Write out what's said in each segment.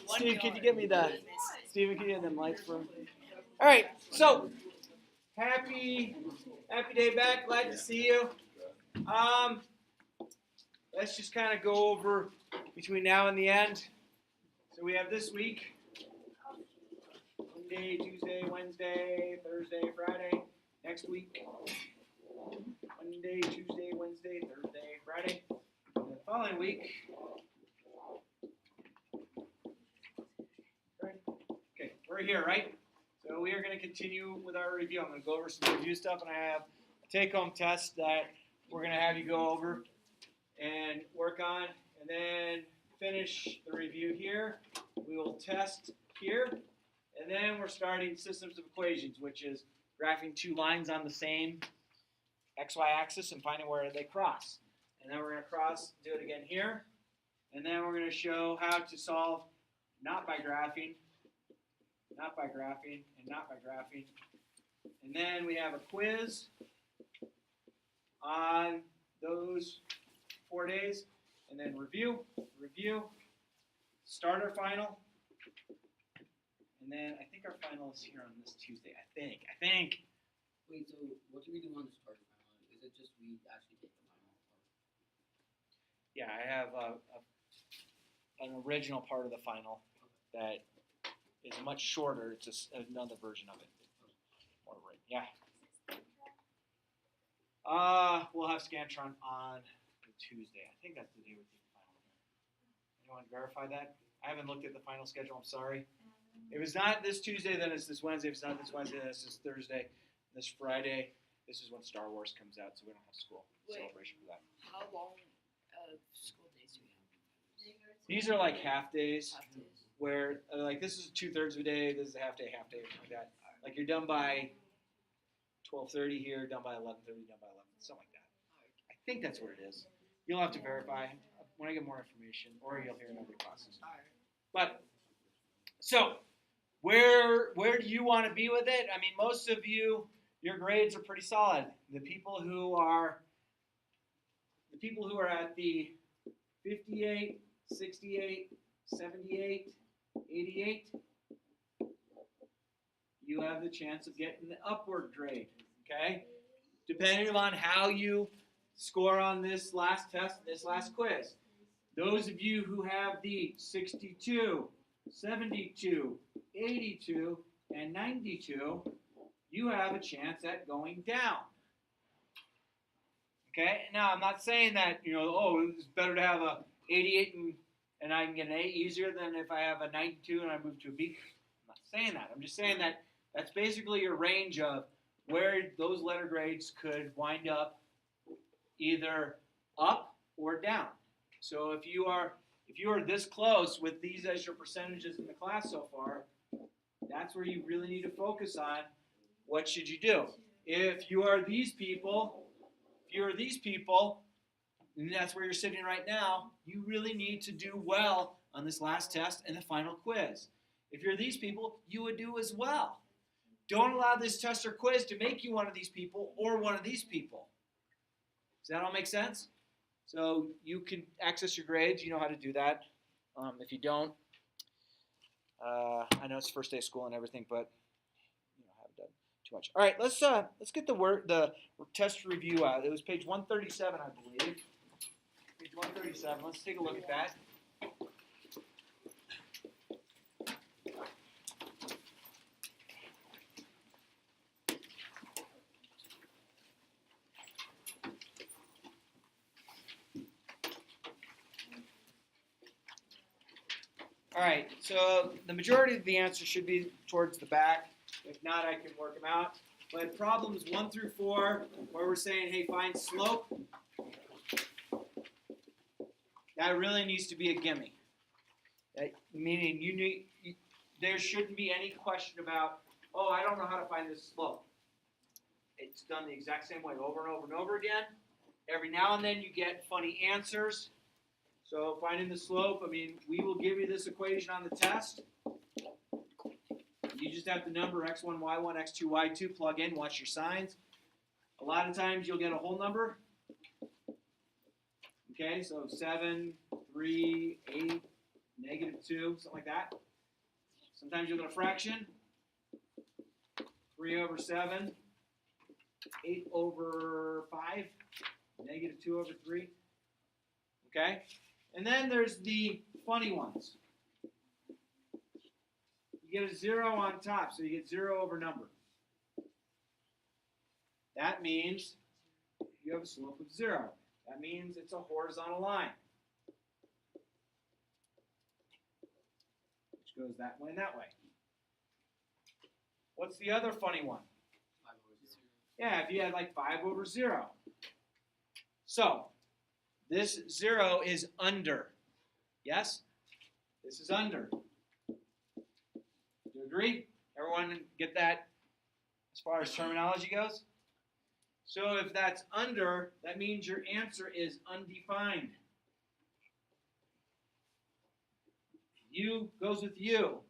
Steve, can you get me Steven, can you get them lights for him? All right, so happy day back. Glad to see you. Let's just kind of go over between now and the end. So we have this week, Monday, Tuesday, Wednesday, Thursday, Friday. Next week, Monday, Tuesday, Wednesday, Thursday, Friday. And the following week, okay, we're here, right? So we are going to continue with our review. I'm going to go over some review stuff, and I have a take-home test that we're going to have you go over and work on, and then finish the review here. We will test here, and then we're starting systems of equations, which is graphing two lines on the same xy axis and finding where they cross. And then we're going to do it again here, and then we're going to show how to solve not by graphing, and not by graphing. And then we have a quiz on those 4 days, and then review, start our final, and then I think our final is here on this Tuesday. I think. Wait, so what do we do on the start final? Is it just we actually take the final? Yeah, I have an original part of the final that is much shorter. It's just another version of it. More right. Yeah. We'll have Scantron on Tuesday. I think that's the day we're taking final here. Anyone verify that? I haven't looked at the final schedule. I'm sorry. If it's not this Tuesday, then it's this Wednesday. If it's not this Wednesday, then it's this Thursday. This Friday, this is when Star Wars comes out, so we don't have school celebration for that. How long school days do we have? These are like half days, where like this is 2/3 of a day. This is a half day, like that. Like you're done by 12:30 here, done by 11:30, done by 11, something like that. I think that's what it is. You'll have to verify when I get more information, or you'll hear in other classes. But so, where do you want to be with it? I mean, most of you, your grades are pretty solid. The people who are at the 58, 68, 78, 88, you have the chance of getting the upward grade. Okay, depending on how you score on this last test, this last quiz. Those of you who have the 62, 72, 82, and 92, you have a chance at going down. Okay? Now, I'm not saying that, it's better to have a 88 and I can get an A easier than if I have a 92 and I move to a B. I'm not saying that. I'm just saying that that's basically your range of where those letter grades could wind up either up or down. So if you are this close with these as your percentages in the class so far, that's where you really need to focus on what should you do. If you are these people, and that's where you're sitting right now, you really need to do well on this last test and the final quiz. If you're these people, you would do as well. Don't allow this test or quiz to make you one of these people or one of these people. Does that all make sense? So you can access your grades. You know how to do that. If you don't, I know it's first day of school and everything, but I haven't done too much. All right, let's get the test review out. It was page 137, I believe. Page 137. Let's take a look at that. All right, so the majority of the answers should be towards the back. If not, I can work them out. But problems 1 through 4, where we're saying, hey, find slope, that really needs to be a gimme. Meaning there shouldn't be any question about, oh, I don't know how to find this slope. It's done the exact same way over and over and over again. Every now and then you get funny answers. So finding the slope, we will give you this equation on the test. You just have to number x1, y1, x2, y2, plug in, watch your signs. A lot of times you'll get a whole number. Okay, so 7, 3, 8, -2, something like that. Sometimes you'll get a fraction. 3 over 7, 8 over 5, -2 over 3. Okay? And then there's the funny ones. You get a 0 on top, so you get 0 over number. That means you have a slope of 0. That means it's a horizontal line, which goes that way and that way. What's the other funny one? 5 over 0. Yeah, if you had like 5 over 0. So, this 0 is under. Yes? This is under. Do you agree? Everyone get that as far as terminology goes? So if that's under, that means your answer is undefined. U goes with U.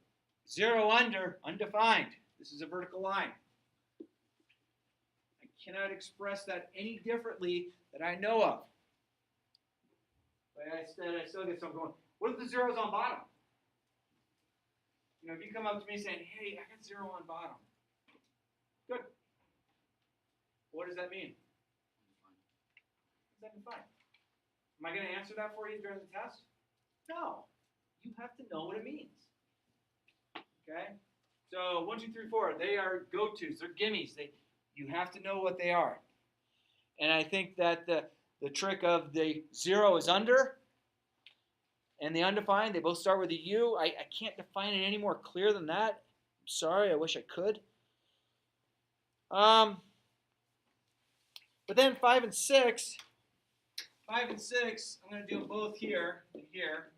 0 under, undefined. This is a vertical line. I cannot express that any differently that I know of. But I still get some going, what if the 0's on bottom? You know, if you come up to me saying, hey, I got 0 on bottom. Good. What does that mean? What does that define? Am I going to answer that for you during the test? No. You have to know what it means. Okay? So 1, 2, 3, 4, they are go-tos. They're gimmies. You have to know what they are. And I think that the trick of the 0 is under and the undefined, they both start with a U. I can't define it any more clear than that. I'm sorry. I wish I could. But then 5 and 6, I'm going to do them both here and here.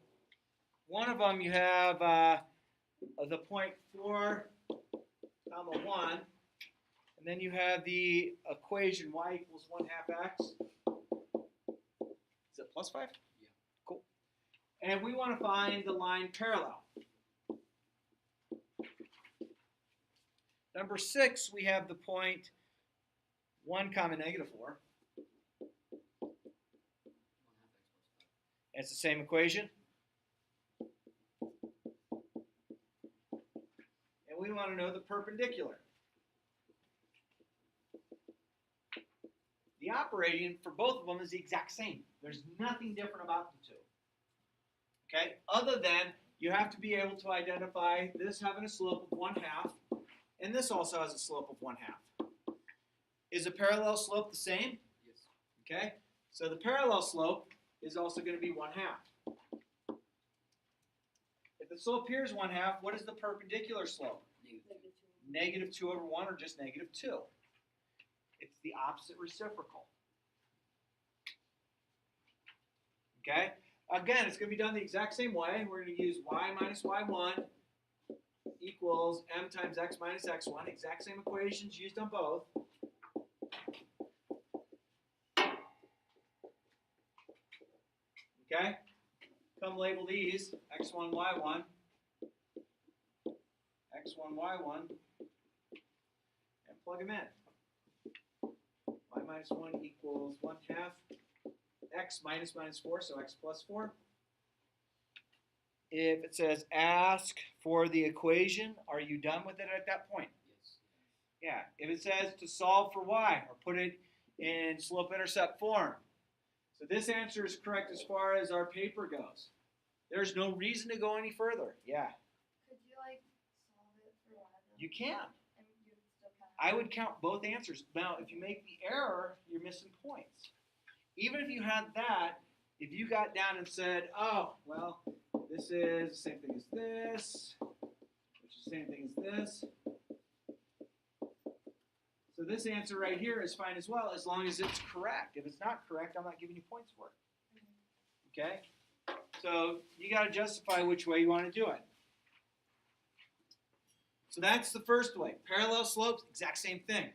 One of them you have the point 4, comma 1, and then you have the equation y equals 1/2 x. Is it plus 5? Yeah. Cool. And we want to find the line parallel. Number 6, we have the point 1 comma -4. It's the same equation. And we want to know the perpendicular. The operating for both of them is the exact same. There's nothing different about the two. Okay? Other than you have to be able to identify this having a slope of 1/2, and this also has a slope of 1/2. Is a parallel slope the same? Yes. Okay? So the parallel slope is also going to be 1/2. If the slope here is 1/2, what is the perpendicular slope? -2 over 1 or just -2. It's the opposite reciprocal. Okay? Again, it's going to be done the exact same way. We're going to use y minus y1 equals m times x minus x1. Exact same equations used on both. Okay? Come label these x1, y1, x1, y1, and plug them in. Y minus 1 equals 1/2 x minus -4, so x plus 4. If it says ask for the equation, are you done with it at that point? Yes. Yeah. If it says to solve for y, or put it in slope-intercept form. So this answer is correct as far as our paper goes. There's no reason to go any further. Yeah. Could you like solve it for one of them? You can. And you would still count. I would count both answers. Now, if you make the error, you're missing points. Even if you had that, if you got down and said, oh, well, this is the same thing as this, which is the same thing as this. So this answer right here is fine as well, as long as it's correct. If it's not correct, I'm not giving you points for it. Okay? So you got to justify which way you want to do it. So that's the first way. Parallel slopes, exact same thing.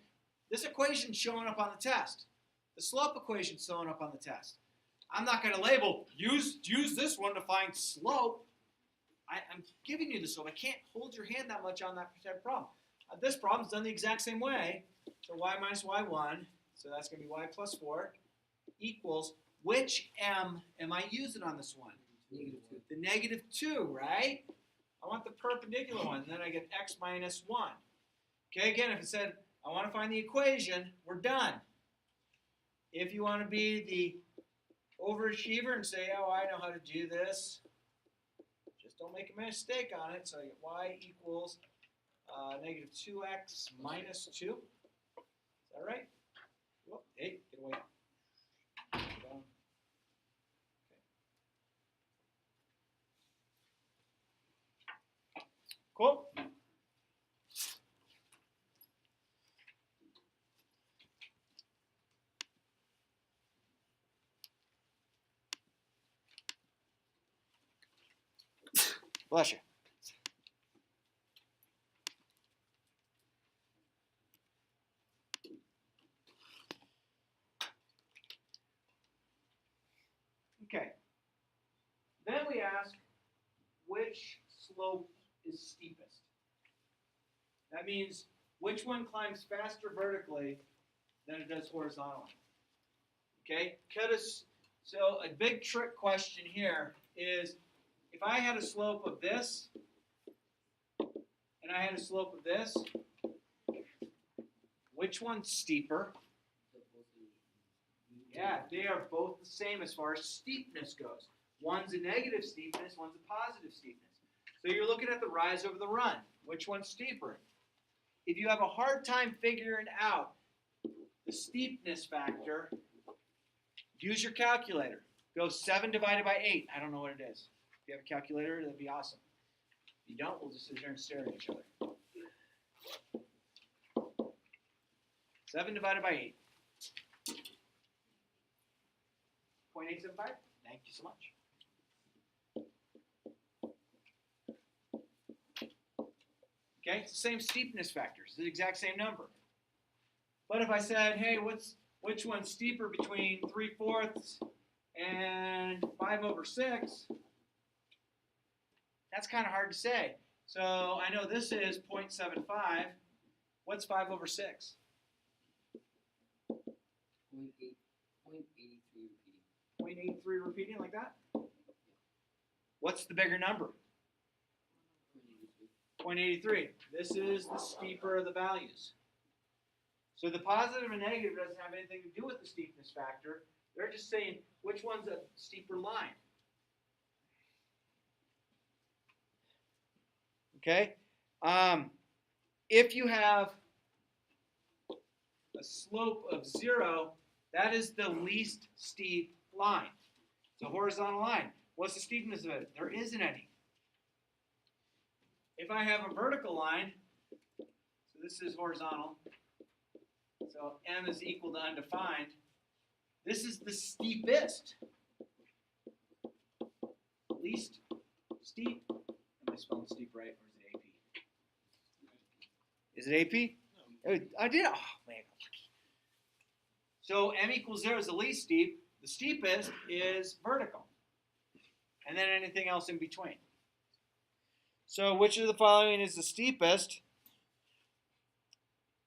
This equation's showing up on the test. The slope equation's showing up on the test. I'm not going to label, use this one to find slope. I'm giving you the slope. I can't hold your hand that much on that type of problem. This problem's done the exact same way. So y minus y1, so that's going to be y plus 4, equals, which m am I using on this one? -2. The -2, right? I want the perpendicular one, and then I get x minus 1. Okay, again, if it said, I want to find the equation, we're done. If you want to be the overachiever and say, oh, I know how to do this, just don't make a mistake on it. So I get y equals -2x minus 2. Is that right? Whoop, hey, get away. Down. Cool. Bless you. Okay. Then we ask, which slope is steepest? That means which one climbs faster vertically than it does horizontally. Okay? So a big trick question here is, if I had a slope of this, and I had a slope of this, which one's steeper? Yeah, they are both the same as far as steepness goes. One's a negative steepness, one's a positive steepness. So you're looking at the rise over the run. Which one's steeper? If you have a hard time figuring out the steepness factor, use your calculator. Go 7 divided by 8. I don't know what it is. If you have a calculator, that'd be awesome. If you don't, we'll just sit there and stare at each other. 7 divided by 8. 0.875. Thank you so much. Okay, it's the same steepness factor. It's the exact same number. But if I said, hey, which one's steeper between 3/4 and 5/6? That's kind of hard to say. So I know this is 0.75. What's 5/6? 0.83 repeating like that? What's the bigger number? 0.83. This is the steeper of the values. So the positive and negative doesn't have anything to do with the steepness factor. They're just saying which one's a steeper line. Okay? If you have a slope of 0, that is the least steep line. It's a horizontal line. What's the steepness of it? There isn't any. If I have a vertical line, so this is horizontal, so m is equal to undefined, this is the steepest. Least steep. Am I spelling steep right, or is it AP? Is it AP? No. I did. Oh, man. So m equals 0 is the least steep. The steepest is vertical. And then anything else in between. So which of the following is the steepest?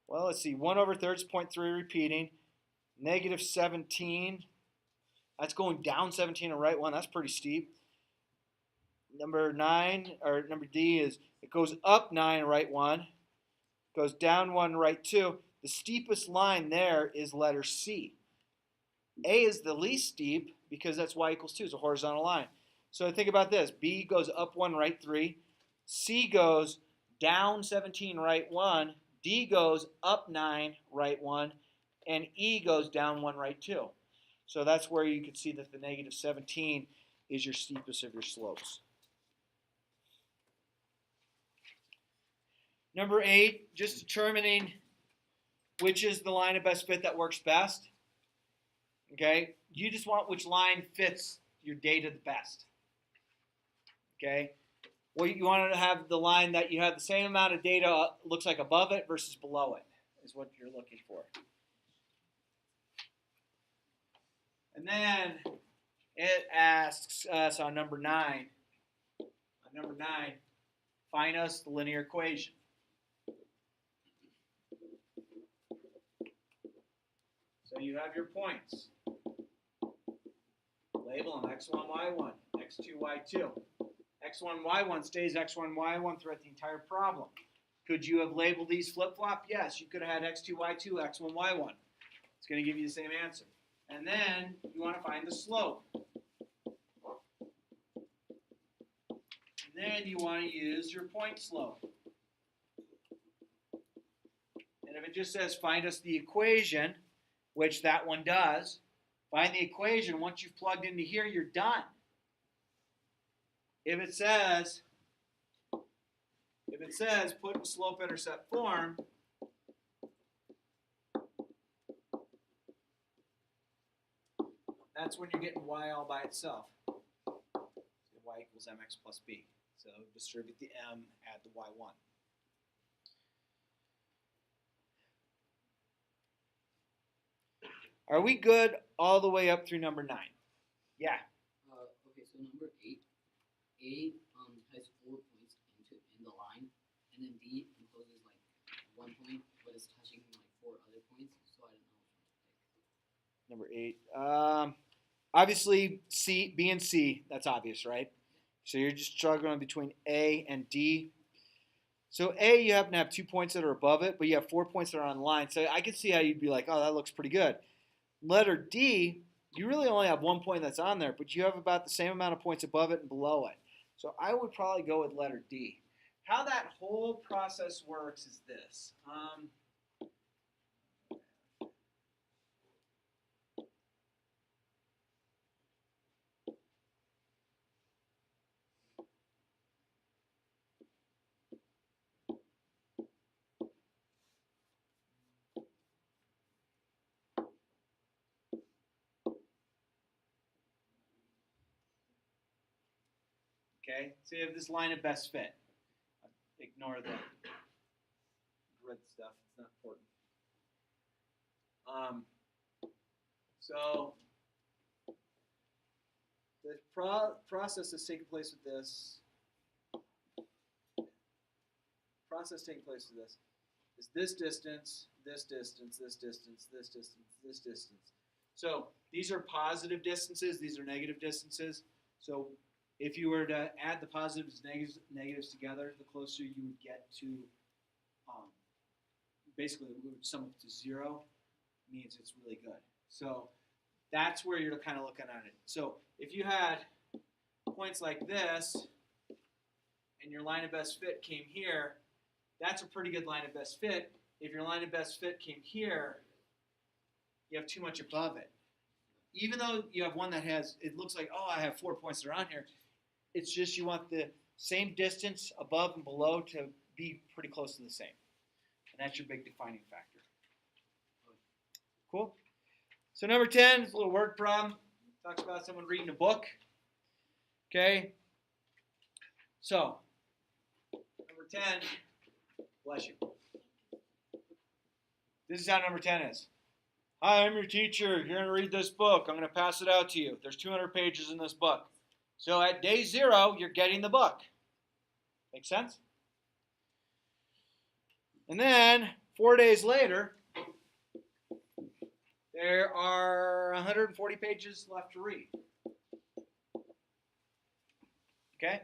Well, let's see. 1/3 is 0.3 repeating. -17. That's going down 17 on right one. That's pretty steep. Number 9, or number D, is it goes up 9 right one. Goes down 1 right 2. The steepest line there is letter C. A is the least steep because that's y equals 2. It's a horizontal line. So think about this. B goes up 1 right 3. C goes down 17 right 1. D goes up 9 right 1. And E goes down 1 right 2. So that's where you can see that the -17 is your steepest of your slopes. Number 8, just determining which is the line of best fit that works best. Okay, you just want which line fits your data the best. Okay, well, you want to have the line that you have the same amount of data looks like above it versus below it is what you're looking for. And then it asks us on number 9. On number 9, find us the linear equation. So you have your points. Label them x1, y1, x2, y2. x1, y1 stays x1, y1 throughout the entire problem. Could you have labeled these flip-flop? Yes, you could have had x2, y2, x1, y1. It's going to give you the same answer. And then you want to find the slope. And then you want to use your point slope. And if it just says find us the equation, which that one does, find the equation. Once you've plugged into here, you're done. If it says put in slope-intercept form, that's when you're getting y all by itself. So y equals mx plus b. So distribute the m, add the y1. Are we good all the way up through number 9? Yeah. Okay, so number 8, A has 4 points in the line, and then B encloses like 1 point, but it's touching like 4 other points. So I don't know which one to pick. Number 8. Obviously, C, B, and C. That's obvious, right? So you're just struggling between A and D. So A, you happen to have 2 points that are above it, but you have 4 points that are on the line. So I can see how you'd be like, oh, that looks pretty good. Letter D, you really only have 1 point that's on there, but you have about the same amount of points above it and below it. So I would probably go with letter D. How that whole process works is this. Okay, so you have this line of best fit. Ignore the grid stuff, it's not important. So the process that's taking place with this, is this distance, this distance, this distance, this distance, this distance. So these are positive distances, these are negative distances. So if you were to add the positives and negatives together, the closer you would get to, basically we would sum up to 0, means it's really good. So that's where you're kind of looking at it. So if you had points like this, and your line of best fit came here, that's a pretty good line of best fit. If your line of best fit came here, you have too much above it. Even though you have one that has, it looks like, oh, I have 4 points that are on here, it's just you want the same distance above and below to be pretty close to the same. And that's your big defining factor. Cool? So number 10 is a little word problem. Talks about someone reading a book. Okay? So, number 10, bless you. This is how number 10 is. Hi, I'm your teacher. You're going to read this book. I'm going to pass it out to you. There's 200 pages in this book. So at day 0, you're getting the book. Make sense? And then 4 days later, there are 140 pages left to read. Okay?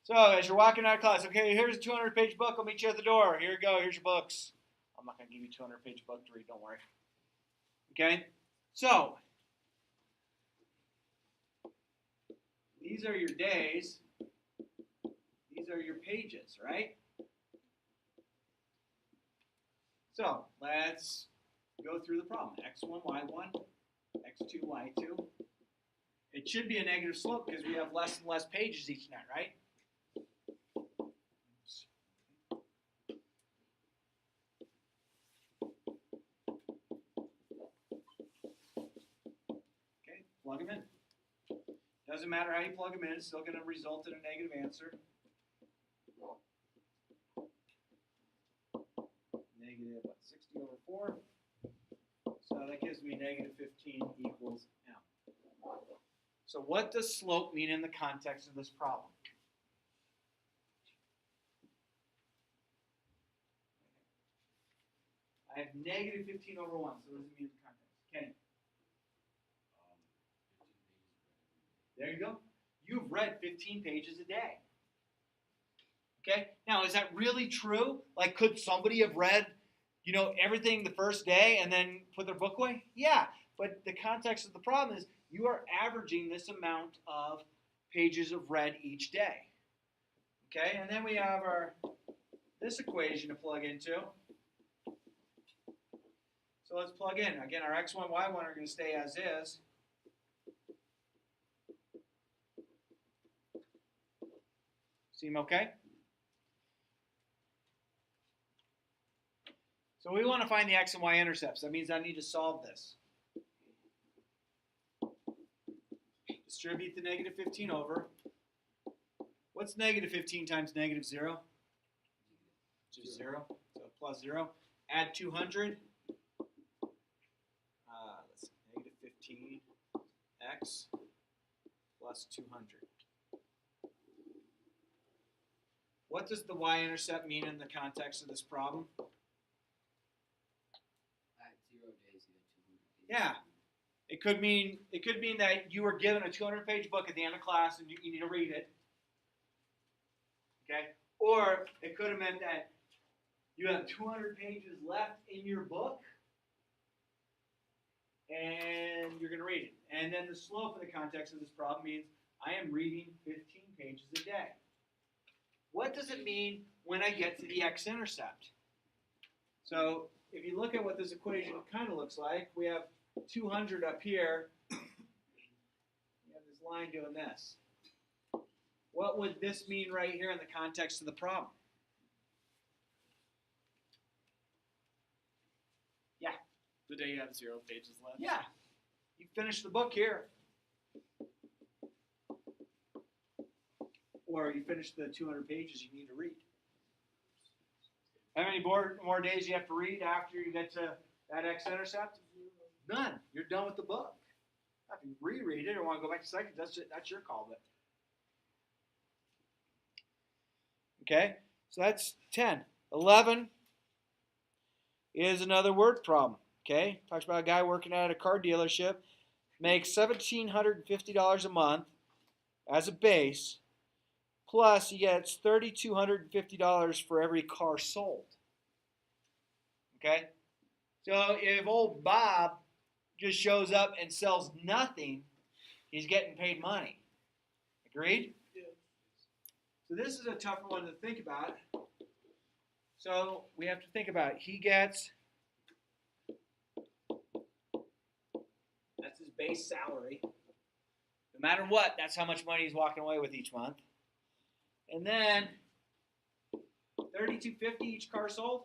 So as you're walking out of class, okay, here's a 200-page book. I'll meet you at the door. Here you go. Here's your books. I'm not going to give you a 200-page book to read. Don't worry. Okay? So these are your days. These are your pages, right? So let's go through the problem. X1, Y1, X2, Y2. It should be a negative slope because we have less and less pages each night, right? Okay, plug them in. Doesn't matter how you plug them in, it's still going to result in a negative answer. Negative 60 over 4. So that gives me negative 15 equals m. So what does slope mean in the context of this problem? I have negative 15 over 1. So what does it mean in the context? Kenny? 15 pages. There you go. you've read 15 pages a day. Okay? Now, is that really true? Like, could somebody have read, everything the first day and then put their book away? Yeah, but the context of the problem is you are averaging this amount of pages of read each day. Okay? And then we have this equation to plug into. So let's plug in. Again, our x1, y1 are going to stay as is. Seem okay? So we want to find the x and y intercepts. That means I need to solve this. Distribute the negative 15 over. What's negative 15 times negative 0? Just 0. So plus 0. Add 200. Let's see, negative 15x plus 200. What does the y-intercept mean in the context of this problem? At 0 days, you get 200 pages. Yeah. It could mean that you were given a 200-page book at the end of class and you need to read it. Okay? Or it could have meant that you have 200 pages left in your book and you're going to read it. And then the slope in the context of this problem means I am reading 15 pages a day. What does it mean when I get to the x-intercept? So if you look at what this equation kind of looks like, we have 200 up here. You have this line doing this. What would this mean right here in the context of the problem? Yeah. The day you have 0 pages left. Yeah. You finish the book here. Or you finish the 200 pages you need to read. How many more days you have to read after you get to that x-intercept? None. You're done with the book. If you reread it or want to go back to second, that's your call. But okay, so that's 10. 11 is another word problem. Okay, talks about a guy working at a car dealership, makes $1,750 a month as a base, plus he gets $3,250 for every car sold. Okay, so if old Bob just shows up and sells nothing, he's getting paid money. Agreed? Yeah. So this is a tougher one to think about. So we have to think about it. He gets, that's his base salary. No matter what, that's how much money he's walking away with each month. And then $3,250 each car sold.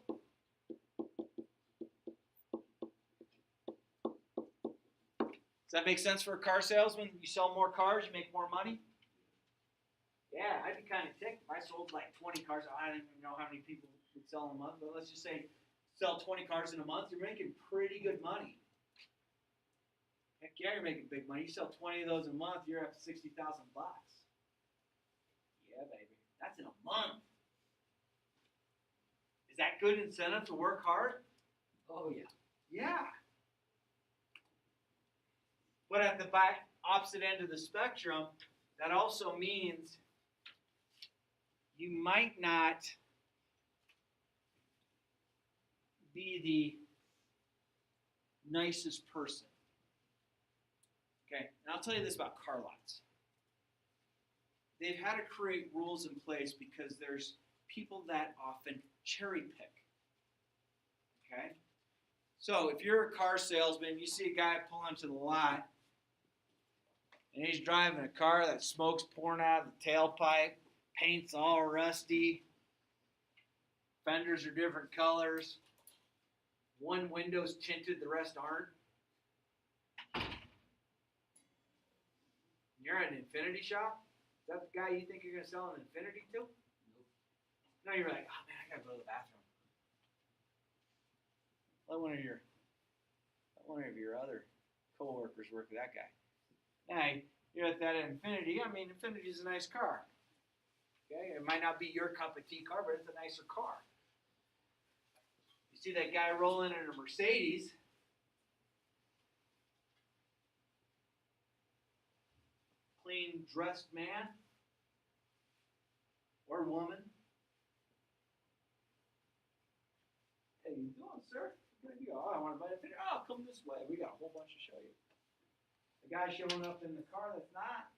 Does that make sense for a car salesman? You sell more cars, you make more money? Yeah, I'd be kind of ticked if I sold like 20 cars. I don't even know how many people would sell in a month, but let's just say sell 20 cars in a month. You're making pretty good money. Heck yeah, you're making big money. You sell 20 of those a month, you're up to $60,000. Yeah, baby. That's in a month. Is that good incentive to work hard? Oh, yeah. Yeah. But at the opposite end of the spectrum, that also means you might not be the nicest person. Okay, and I'll tell you this about car lots. They've had to create rules in place because there's people that often cherry pick. Okay? So if you're a car salesman, you see a guy pull into the lot, and he's driving a car that smoke's pouring out of the tailpipe, paint's all rusty, fenders are different colors, one window's tinted, the rest aren't. You're at an Infinity shop? Is that the guy you think you're going to sell an Infinity to? Nope. No, you're like, oh man, I got to go to the bathroom. Let one of your other coworkers work with that guy. Now, you're at that Infinity. I mean, Infinity is a nice car. Okay, it might not be your cup of tea car, but it's a nicer car. You see that guy rolling in a Mercedes. clean dressed man or woman. Hey, you doing, sir? Good to go. Oh, I want to buy a picture. Oh, come this way. We got a whole bunch to show you. The guy showing up in the car that's not.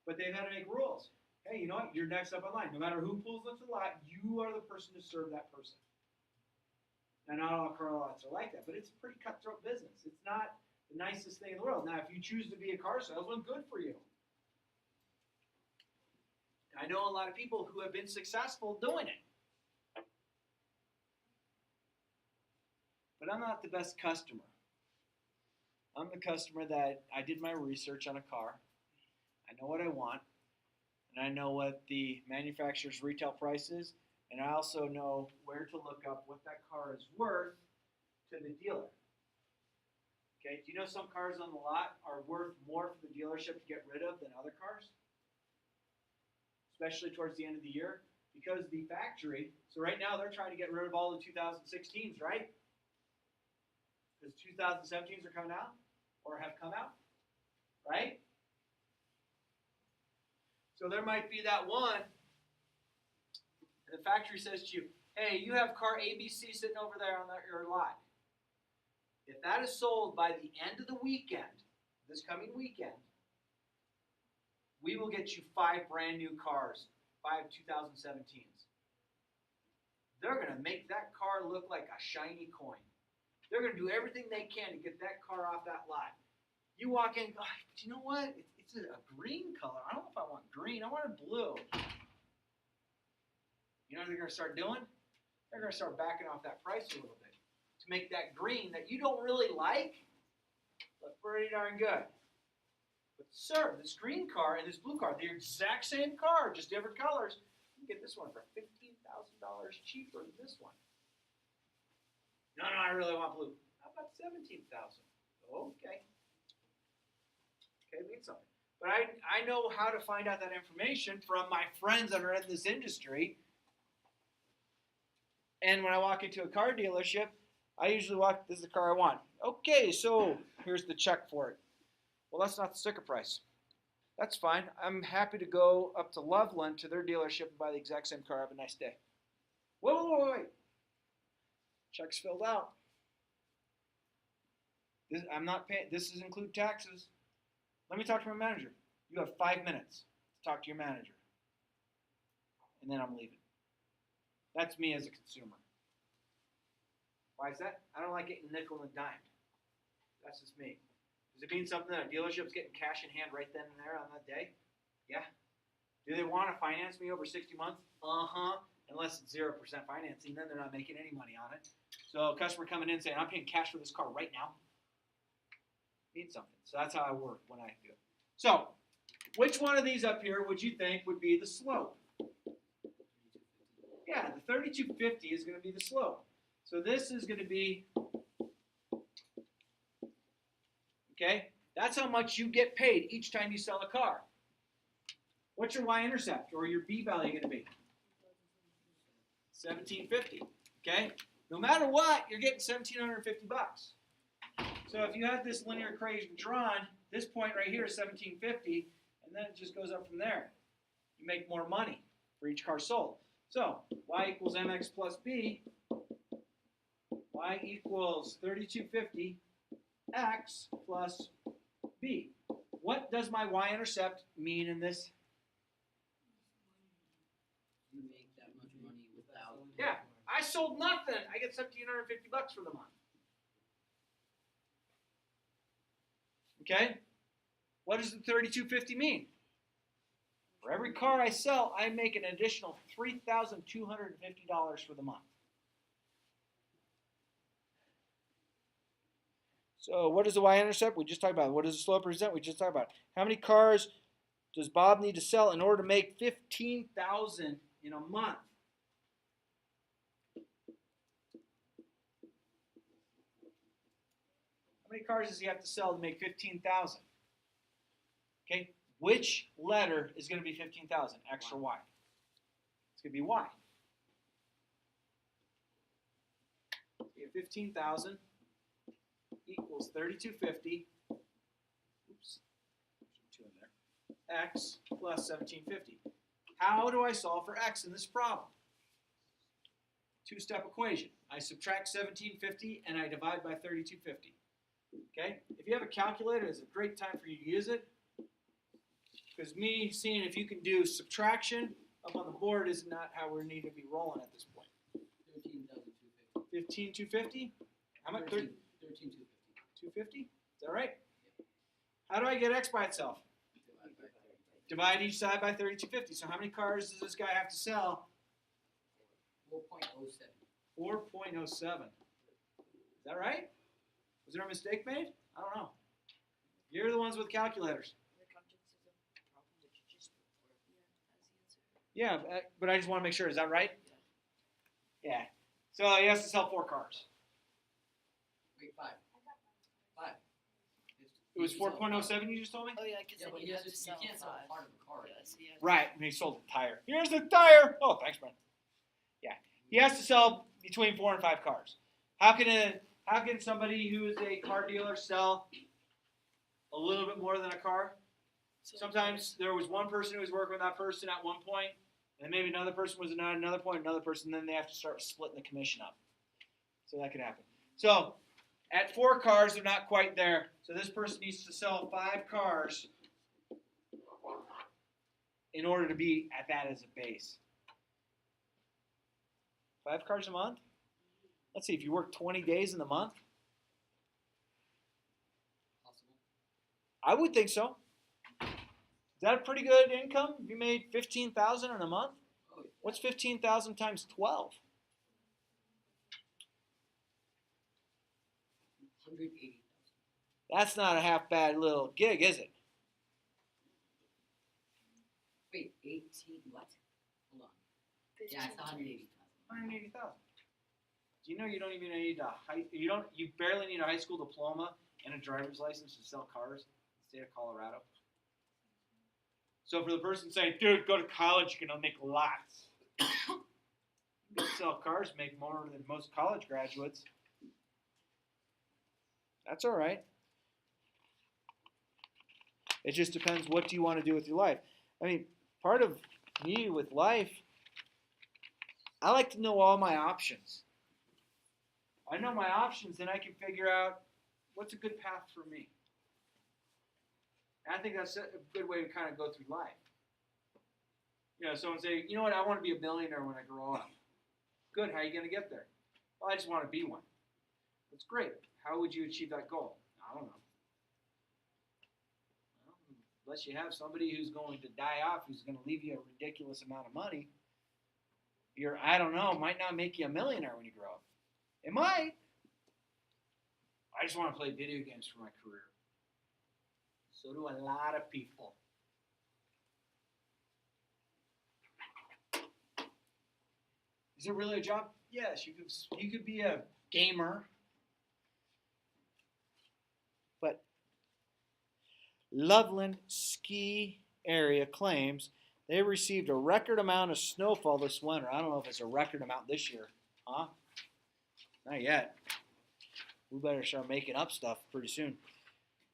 But they've had to make rules. Hey, you know what? You're next up on line. No matter who pulls up to the lot, you are the person to serve that person. Now, not all car lots are like that, but it's a pretty cutthroat business. It's not the nicest thing in the world. Now, if you choose to be a car salesman, good for you. I know a lot of people who have been successful doing it. But I'm not the best customer. I'm the customer that I did my research on a car. I know what I want, and I know what the manufacturer's retail price is, and I also know where to look up what that car is worth to the dealer. Okay, do you know some cars on the lot are worth more for the dealership to get rid of than other cars? Especially towards the end of the year, because the factory, so right now they're trying to get rid of all the 2016s, right? Because 2017s are coming out, or have come out, right? So there might be that one, and the factory says to you, hey, you have car ABC sitting over there on your lot. If that is sold by the end of the weekend, this coming weekend, we will get you 5 brand new cars, 5 2017s. They're going to make that car look like a shiny coin. They're going to do everything they can to get that car off that lot. You walk in, oh, but you know what? It's a green color. I don't know if I want green. I want it blue. You know what they're going to start doing? They're going to start backing off that price a little bit to make that green that you don't really like look pretty darn good. But sir, this green car and this blue car, they're the exact same car, just different colors. You can get this one for $15,000 cheaper than this one. No, I really want blue. How about $17,000? Okay. Okay, means something. But I know how to find out that information from my friends that are in this industry. And when I walk into a car dealership, I usually walk, this is the car I want. Okay, so here's the check for it. Well, that's not the sticker price. That's fine. I'm happy to go up to Loveland to their dealership and buy the exact same car. Have a nice day. Wait. Check's filled out. I'm not paying. This does include taxes. Let me talk to my manager. You have 5 minutes to talk to your manager. And then I'm leaving. That's me as a consumer. Why is that? I don't like getting nickel and dimed. That's just me. Does it mean something that a dealership's getting cash in hand right then and there on that day? Yeah. Do they want to finance me over 60 months? Unless it's 0% financing, then they're not making any money on it. So a customer coming in saying, I'm paying cash for this car right now. Means something. So that's how I work when I do it. So, which one of these up here would you think would be the slope? Yeah, the 3250 is going to be the slope. So this is going to be, okay, that's how much you get paid each time you sell a car. What's your y-intercept or your b value going to be? 1750. Okay, no matter what, you're getting $1,750 bucks. So if you have this linear equation drawn, this point right here is 1750, and then it just goes up from there. You make more money for each car sold. So y equals mx plus b. Y equals 3250 x plus b. What does my y-intercept mean in this? You make that much money without. Yeah, I sold nothing. I get $1,750 bucks for the month. Okay? What does the 3250 mean? For every car I sell, I make an additional $3,250 for the month. So what is the y-intercept? We just talked about it. What does the slope represent? We just talked about it. How many cars does Bob need to sell in order to make $15,000 in a month? How many cars does he have to sell to make 15,000? Okay, which letter is going to be 15,000? X or Y? It's going to be Y. So you have 15,000 equals 3250. Oops, there's a 2 in there. x plus 1750. How do I solve for x in this problem? Two-step equation. I subtract 1750 and I divide by 3250. Okay? If you have a calculator, it's a great time for you to use it. Because me seeing if you can do subtraction up on the board is not how we need to be rolling at this point. 13,250. 15,250? How much? 13,250. 250? Is that right? How do I get x by itself? Divide each side by 3250. So how many cars does this guy have to sell? 4.07. 4.07. Is that right? Was there a mistake made? I don't know. You're the ones with calculators. Here comes into the problem that you just put for as the answer. Yeah, but I just want to make sure. Is that right? Yeah. So he has to sell 4 cars. Wait, 5. 5. It was 4.07 you just told me? Oh yeah, because Yeah, then but you have to you sell can't sell 5. part of a car. Yeah, so you have to- Right, and he sold the tire. Here's the tire. Oh, thanks, man. Yeah, he has to sell between 4 and 5 cars. How can somebody who is a car dealer sell a little bit more than a car? So- Sometimes there was one person who was working with that person at one point, and maybe another person was at another point, another person, then they have to start splitting the commission up. So that could happen. So at 4 cars, they're not quite there. So this person needs to sell 5 cars in order to be at that as a base. 5 cars a month? Let's see, if you work 20 days in the month, Possible. I would think so. Is that a pretty good income? If you made $15,000 in a month? Oh, yeah. What's 15,000 times 12? 180,000. That's not a half bad little gig, is it? Wait, 18 what? Hold on. Yeah, it's 180,000. 180,000. Do you know you don't even need you barely need a high school diploma and a driver's license to sell cars in the state of Colorado? So for the person saying, dude, go to college, you're gonna make lots. You can sell cars, make more than most college graduates. That's all right. It just depends, what do you want to do with your life? I mean, part of me with life, I like to know all my options. I know my options, then I can figure out what's a good path for me. And I think that's a good way to kind of go through life. You know, someone say, you know what, I want to be a millionaire when I grow up. Good, how are you going to get there? Well, I just want to be one. That's great. How would you achieve that goal? I don't know. Well, unless you have somebody who's going to die off, who's going to leave you a ridiculous amount of money, I don't know, might not make you a millionaire when you grow up. It might. I just want to play video games for my career. So do a lot of people. Is it really a job? Yes, you could be a gamer. But Loveland Ski Area claims they received a record amount of snowfall this winter. I don't know if it's a record amount this year. Huh? Not yet. We better start making up stuff pretty soon.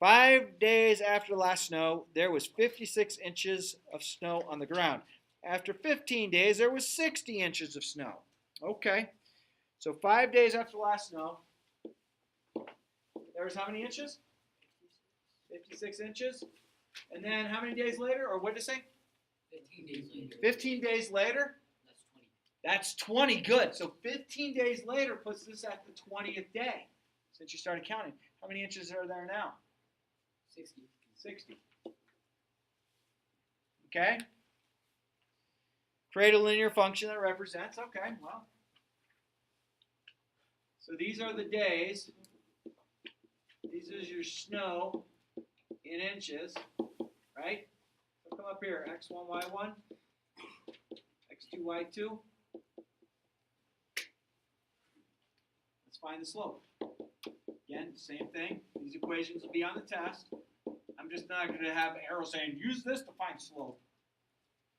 5 days after the last snow, there was 56 inches of snow on the ground. After 15 days, there was 60 inches of snow. Okay. So 5 days after the last snow, there was how many inches? 56 inches. And then how many days later? Or what did it say? 15 days later. 15 days later? That's 20. That's 20. Good. So 15 days later puts this at the 20th day since you started counting. How many inches are there now? 60. 60. Okay? Create a linear function that represents. Okay, well. So these are the days. These is your snow in inches, right? So come up here. X1, Y1. X2, Y2. Let's find the slope. Again, same thing. These equations will be on the test. I'm just not going to have arrows saying, use this to find slope.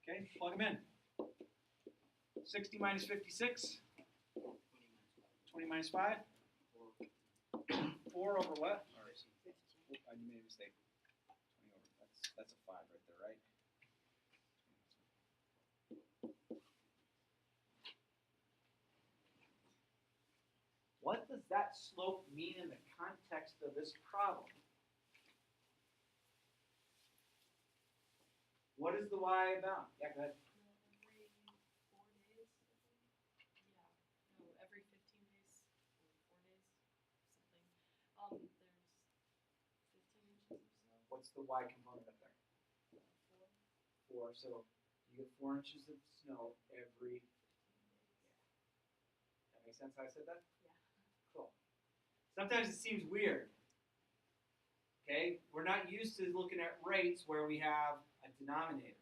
Okay, plug them in. 60 minus 56. 20 minus 5. 4 over what? I made a mistake. 20 over. That's a 5 right there, right? that slope mean in the context of this problem? What is the y about? Yeah, go ahead. Every 4 days, I think. Yeah. No, every 15 days or 4 days, something. There's 15 inches of snow. What's the y component up there? 4. 4. So you get 4 inches of snow every. That makes sense how I said that? Yeah. Cool. Sometimes it seems weird. Okay? We're not used to looking at rates where we have a denominator.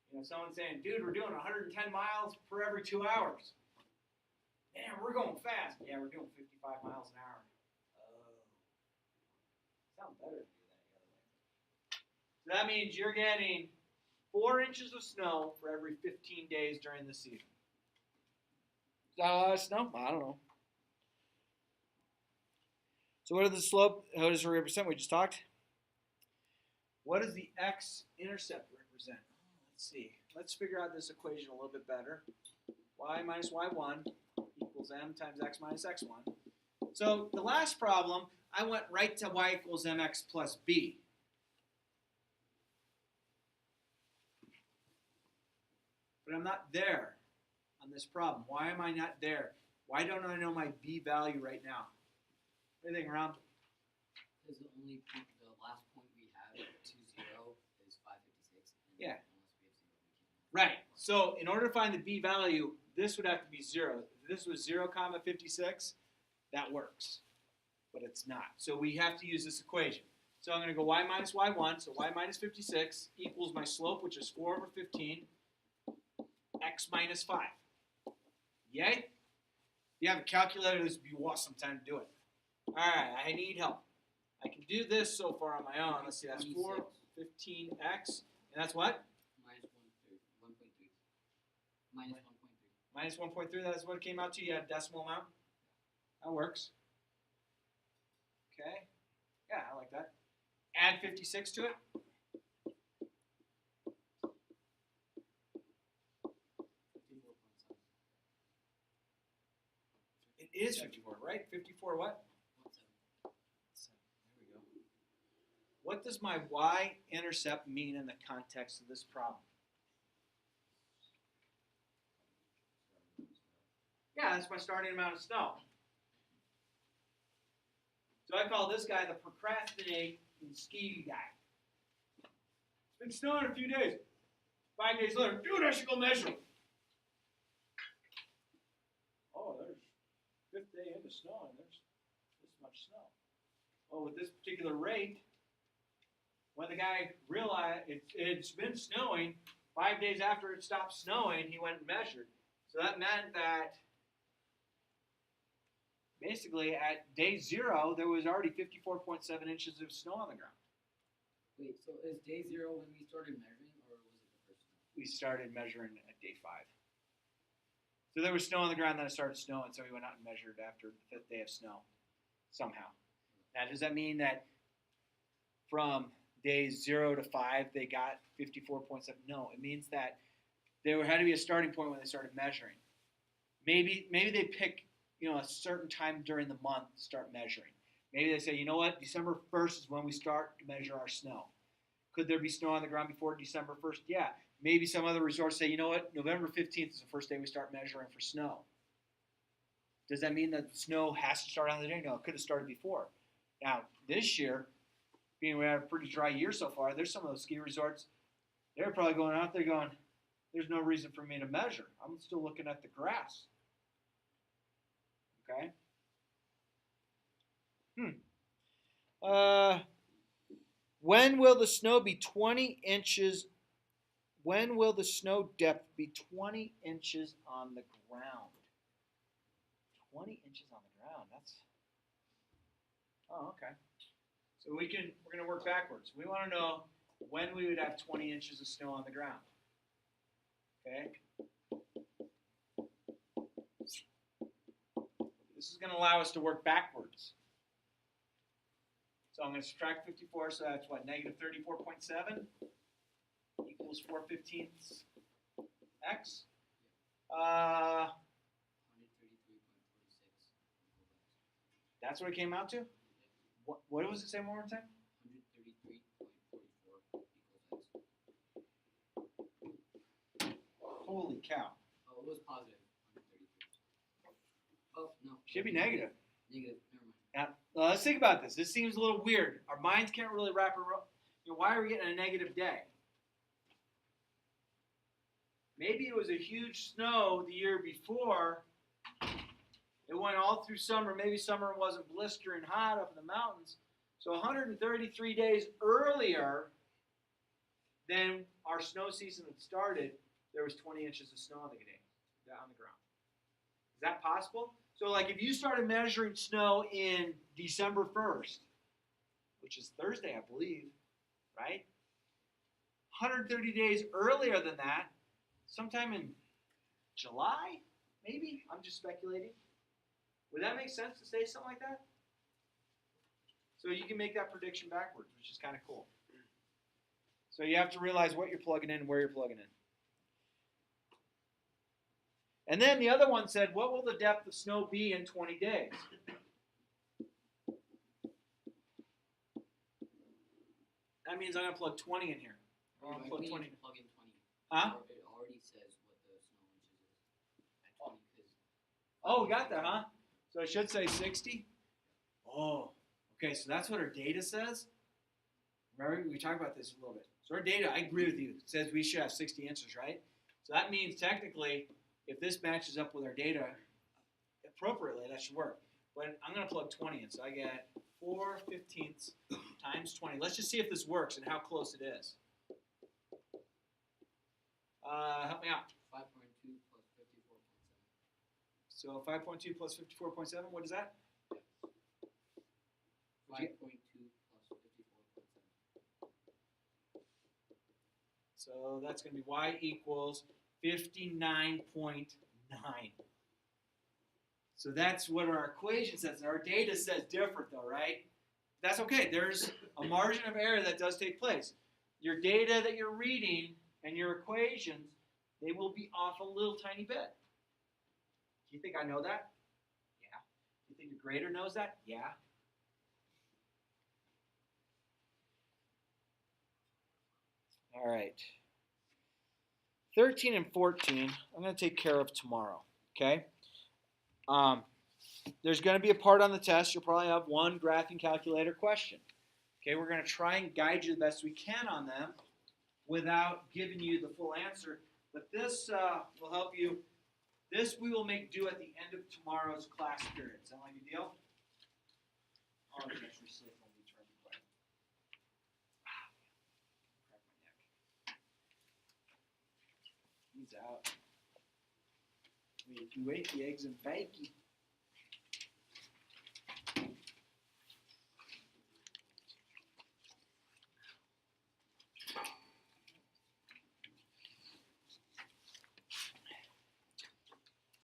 You know, someone's saying, dude, we're doing 110 miles per every 2 hours. Man, we're going fast. Yeah, we're doing 55 miles an hour. Oh. Sounds better to do that the other way. So that means you're getting 4 inches of snow for every 15 days during the season. Is that a lot of snow? I don't know. So what is the slope? How does it represent? We just talked. What does the x-intercept represent? Let's see. Let's figure out this equation a little bit better. Y minus y1 equals m times x minus x1. So the last problem, I went right to y equals mx plus b. But I'm not there on this problem. Why am I not there? Why don't I know my b value right now? What do you think, Ron? Because the only point, the last point we have to 0 is 556. And Yeah. Unless we have 0, we can't. Right. So in order to find the b value, this would have to be 0. If this was 0, 56, that works. But it's not. So we have to use this equation. So I'm going to go y minus y1. So y minus 56 equals my slope, which is 4 over 15, x minus 5. Yay? If you have a calculator, this would be awesome time to do it. All right, I need help. I can do this so far on my own. Let's see, that's 4, 15x, and that's what? Minus 1.3. Minus 1.3. Minus 1.3, that's what it came out to. You had a decimal amount? That works. Okay. Yeah, I like that. Add 56 to it. 54.7. It is 54, right? 54 what? 1.7. There we go. What does my y-intercept mean in the context of this problem? Yeah, that's my starting amount of snow. So I call this guy the procrastinate and ski guy. It's been snowing a few days. 5 days later, dude, I should go measure. Oh, there's 5th day into snow, and there's this much snow. Well, with this particular rate, when the guy realized it's been snowing, 5 days after it stopped snowing, he went and measured. So that meant that basically at day 0, there was already 54.7 inches of snow on the ground. Wait, so is day 0 when we started measuring, or was it the first one? We started measuring at day 5. So there was snow on the ground, then it started snowing, so we went out and measured after the 5th day of snow, somehow. Now, does that mean that from days 0 to 5, they got 54.7? No, it means that there had to be a starting point when they started measuring. Maybe they pick, a certain time during the month to start measuring. Maybe they say, you know what, December 1st is when we start to measure our snow. Could there be snow on the ground before December 1st? Yeah. Maybe some other resorts say, you know what, November 15th is the first day we start measuring for snow. Does that mean that the snow has to start on the day? No, it could have started before. Now, this year, being we had a pretty dry year so far, there's some of those ski resorts, they're probably going out there going, there's no reason for me to measure. I'm still looking at the grass. Okay? When will the snow be 20 inches? When will the snow depth be 20 inches on the ground? 20 inches on the ground. That's. Oh, okay. So we're going to work backwards. We want to know when we would have 20 inches of snow on the ground. Okay? This is going to allow us to work backwards. So I'm going to subtract 54, so that's what, negative 34.7 equals 4/15 x. 133.46. That's what it came out to? What was it say one more time? 133.44 equals x. Holy cow. Oh, it was positive 133. Oh, no. Should be negative. Negative, never mind. Now, let's think about this. This seems a little weird. Our minds can't really wrap around. Why are we getting a negative day? Maybe it was a huge snow the year before. It went all through summer. Maybe summer wasn't blistering hot up in the mountains. So 133 days earlier than our snow season had started, there was 20 inches of snow on the ground. Is that possible? So like if you started measuring snow in December 1st, which is Thursday, I believe, right? 130 days earlier than that, sometime in July, maybe? I'm just speculating. Would that make sense to say something like that? So you can make that prediction backwards, which is kind of cool. So you have to realize what you're plugging in and where you're plugging in. And then the other one said, what will the depth of snow be in 20 days? That means I'm going to plug 20 in here. I'm going to plug 20 in. Plug in 20. Huh? It already says what the snow inches is at 20. Oh, we got that, huh? So it should say 60? Oh, okay, so that's what our data says? Remember, we talked about this a little bit. So our data, I agree with you, says we should have 60 inches, right? So that means technically, if this matches up with our data appropriately, that should work. But I'm going to plug 20 in, so I get 4/15 times 20. Let's just see if this works and how close it is. Help me out. 5.2 plus 54.7. So 5.2 plus 54.7, what is that? 5.2 plus 54.7. So that's going to be y equals 59.9. So that's what our equation says. Our data says different though, right? That's okay. There's a margin of error that does take place. Your data that you're reading and your equations, they will be off a little tiny bit. Do you think I know that? Yeah. Do you think your grader knows that? Yeah. All right. 13 and 14, I'm going to take care of tomorrow, okay? There's going to be a part on the test. You'll probably have one graphing calculator question. Okay, we're going to try and guide you the best we can on them without giving you the full answer. But this will help you. This we will make due at the end of tomorrow's class period. Sound like a deal? Oh, it's actually safe when we try to be quiet. Crack my neck. He's out. Wait, you ate the eggs and bacon.